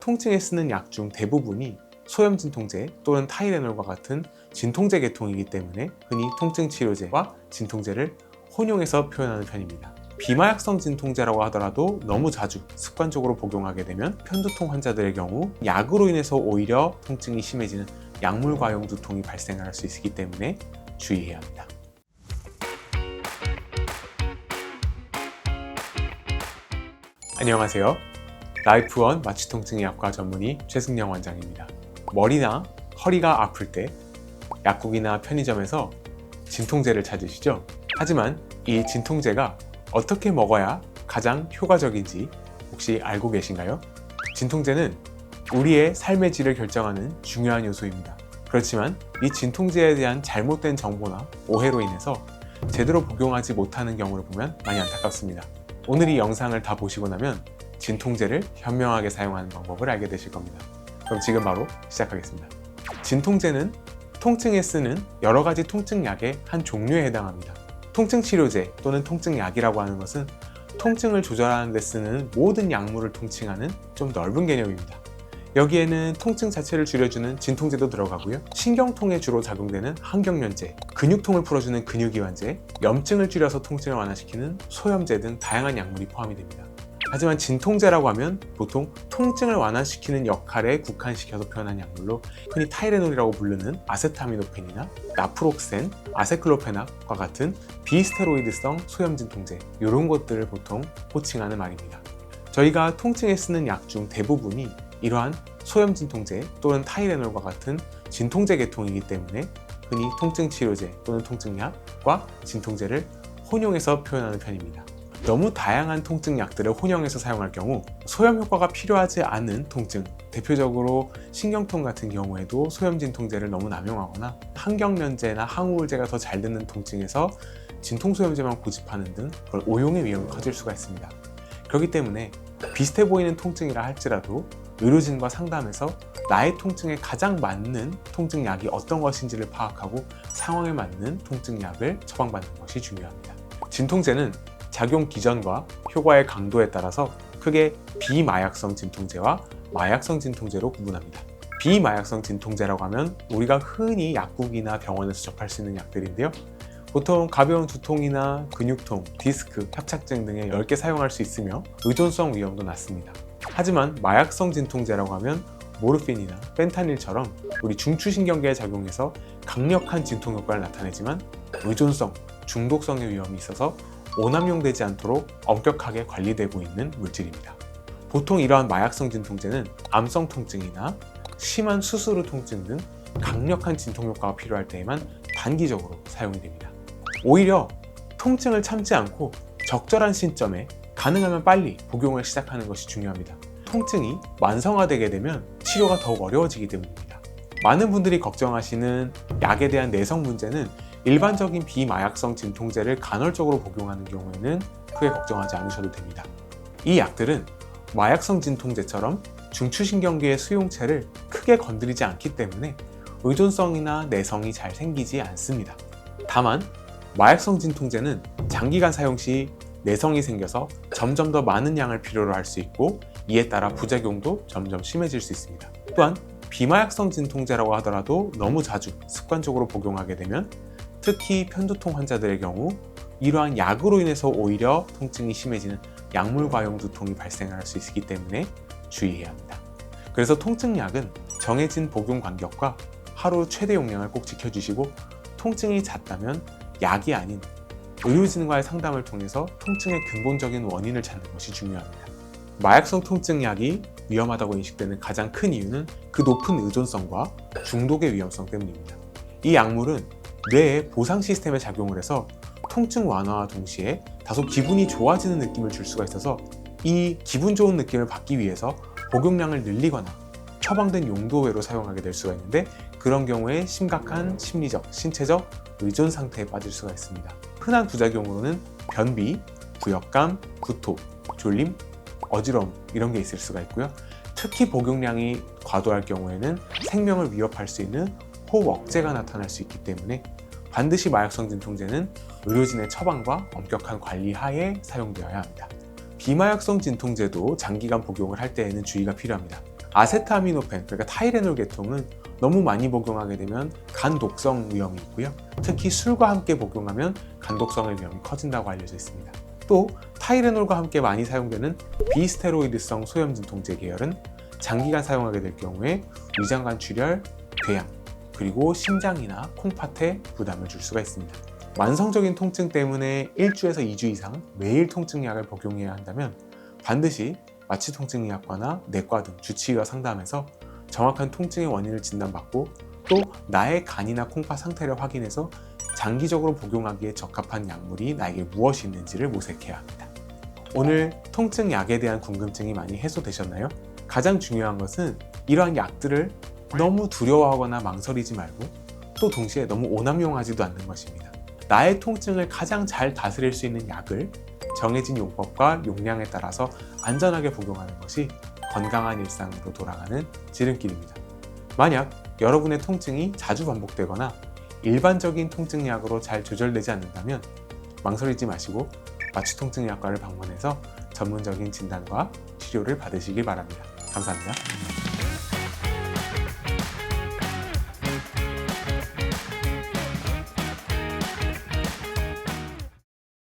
통증에 쓰는 약 중 대부분이 소염 진통제 또는 타이레놀과 같은 진통제 계통이기 때문에 흔히 통증 치료제와 진통제를 혼용해서 표현하는 편입니다. 비마약성 진통제라고 하더라도 너무 자주 습관적으로 복용하게 되면 편두통 환자들의 경우 약으로 인해서 오히려 통증이 심해지는 약물 과용 두통이 발생할 수 있기 때문에 주의해야 합니다. 안녕하세요. 라이프원 마취통증의학과 전문의 최승영 원장입니다. 머리나 허리가 아플 때 약국이나 편의점에서 진통제를 찾으시죠? 하지만 이 진통제가 어떻게 먹어야 가장 효과적인지 혹시 알고 계신가요? 진통제는 우리의 삶의 질을 결정하는 중요한 요소입니다. 그렇지만 이 진통제에 대한 잘못된 정보나 오해로 인해서 제대로 복용하지 못하는 경우를 보면 많이 안타깝습니다. 오늘 이 영상을 다 보시고 나면 진통제를 현명하게 사용하는 방법을 알게 되실 겁니다. 그럼 지금 바로 시작하겠습니다. 진통제는 통증에 쓰는 여러 가지 통증약의 한 종류에 해당합니다. 통증 치료제 또는 통증약이라고 하는 것은 통증을 조절하는 데 쓰는 모든 약물을 통칭하는 좀 넓은 개념입니다. 여기에는 통증 자체를 줄여주는 진통제도 들어가고요. 신경통에 주로 작용되는 항경련제, 근육통을 풀어주는 근육이완제, 염증을 줄여서 통증을 완화시키는 소염제 등 다양한 약물이 포함이 됩니다. 하지만 진통제라고 하면 보통 통증을 완화시키는 역할에 국한시켜서 표현한 약물로 흔히 타이레놀이라고 부르는 아세타미노펜이나 나프록센, 아세클로페납과 같은 비스테로이드성 소염 진통제 이런 것들을 보통 호칭하는 말입니다. 저희가 통증에 쓰는 약 중 대부분이 이러한 소염 진통제 또는 타이레놀과 같은 진통제 계통이기 때문에 흔히 통증 치료제 또는 통증약과 진통제를 혼용해서 표현하는 편입니다. 너무 다양한 통증약들을 혼용해서 사용할 경우 소염 효과가 필요하지 않은 통증, 대표적으로 신경통 같은 경우에도 소염 진통제를 너무 남용하거나 항경련제나 항우울제가 더 잘 듣는 통증에서 진통소염제만 고집하는 등 그런 오용의 위험이 커질 수가 있습니다. 그렇기 때문에 비슷해 보이는 통증이라 할지라도 의료진과 상담해서 나의 통증에 가장 맞는 통증약이 어떤 것인지를 파악하고 상황에 맞는 통증약을 처방받는 것이 중요합니다. 진통제는 작용 기전과 효과의 강도에 따라서 크게 비마약성 진통제와 마약성 진통제로 구분합니다. 비마약성 진통제라고 하면 우리가 흔히 약국이나 병원에서 접할 수 있는 약들인데요. 보통 가벼운 두통이나 근육통, 디스크, 협착증 등에 10개 사용할 수 있으며 의존성 위험도 낮습니다. 하지만 마약성 진통제라고 하면 모르핀이나 펜타닐처럼 우리 중추신경계에 작용해서 강력한 진통 효과를 나타내지만 의존성, 중독성의 위험이 있어서 오남용되지 않도록 엄격하게 관리되고 있는 물질입니다. 보통 이러한 마약성 진통제는 암성 통증이나 심한 수스루 통증 등 강력한 진통 효과가 필요할 때에만 단기적으로 사용이 됩니다. 오히려 통증을 참지 않고 적절한 시점에 가능하면 빨리 복용을 시작하는 것이 중요합니다. 통증이 만성화되게 되면 치료가 더욱 어려워지기 때문입니다. 많은 분들이 걱정하시는 약에 대한 내성 문제는 일반적인 비마약성 진통제를 간헐적으로 복용하는 경우에는 크게 걱정하지 않으셔도 됩니다. 이 약들은 마약성 진통제처럼 중추신경계의 수용체를 크게 건드리지 않기 때문에 의존성이나 내성이 잘 생기지 않습니다. 다만 마약성 진통제는 장기간 사용 시 내성이 생겨서 점점 더 많은 양을 필요로 할 수 있고 이에 따라 부작용도 점점 심해질 수 있습니다. 또한 비마약성 진통제라고 하더라도 너무 자주 습관적으로 복용하게 되면 특히 편두통 환자들의 경우 이러한 약으로 인해서 오히려 통증이 심해지는 약물 과용 두통이 발생할 수 있기 때문에 주의해야 합니다. 그래서 통증약은 정해진 복용 간격과 하루 최대 용량을 꼭 지켜주시고 통증이 잦다면 약이 아닌 의료진과의 상담을 통해서 통증의 근본적인 원인을 찾는 것이 중요합니다. 마약성 통증약이 위험하다고 인식되는 가장 큰 이유는 그 높은 의존성과 중독의 위험성 때문입니다. 이 약물은 뇌의 보상 시스템에 작용을 해서 통증 완화와 동시에 다소 기분이 좋아지는 느낌을 줄 수가 있어서 이 기분 좋은 느낌을 받기 위해서 복용량을 늘리거나 처방된 용도 외로 사용하게 될 수가 있는데 그런 경우에 심각한 심리적, 신체적 의존 상태에 빠질 수가 있습니다. 흔한 부작용으로는 변비, 구역감, 구토, 졸림, 어지러움 이런 게 있을 수가 있고요. 특히 복용량이 과도할 경우에는 생명을 위협할 수 있는 호흡 억제가 나타날 수 있기 때문에 반드시 마약성 진통제는 의료진의 처방과 엄격한 관리 하에 사용되어야 합니다. 비마약성 진통제도 장기간 복용을 할 때에는 주의가 필요합니다. 아세트아미노펜, 그러니까 타이레놀 계통은 너무 많이 복용하게 되면 간 독성 위험이 있고요. 특히 술과 함께 복용하면 간 독성의 위험이 커진다고 알려져 있습니다. 또 타이레놀과 함께 많이 사용되는 비스테로이드성 소염 진통제 계열은 장기간 사용하게 될 경우에 위장관 출혈, 궤양, 그리고 심장이나 콩팥에 부담을 줄 수가 있습니다. 만성적인 통증 때문에 1주에서 2주 이상 매일 통증약을 복용해야 한다면 반드시 마취통증의학과나 내과 등 주치의와 상담해서 정확한 통증의 원인을 진단받고 또 나의 간이나 콩팥 상태를 확인해서 장기적으로 복용하기에 적합한 약물이 나에게 무엇이 있는지를 모색해야 합니다. 오늘 통증약에 대한 궁금증이 많이 해소되셨나요? 가장 중요한 것은 이러한 약들을 너무 두려워하거나 망설이지 말고 또 동시에 너무 오남용하지도 않는 것입니다. 나의 통증을 가장 잘 다스릴 수 있는 약을 정해진 용법과 용량에 따라서 안전하게 복용하는 것이 건강한 일상으로 돌아가는 지름길입니다. 만약 여러분의 통증이 자주 반복되거나 일반적인 통증약으로 잘 조절되지 않는다면 망설이지 마시고 마취통증의학과를 방문해서 전문적인 진단과 치료를 받으시길 바랍니다. 감사합니다.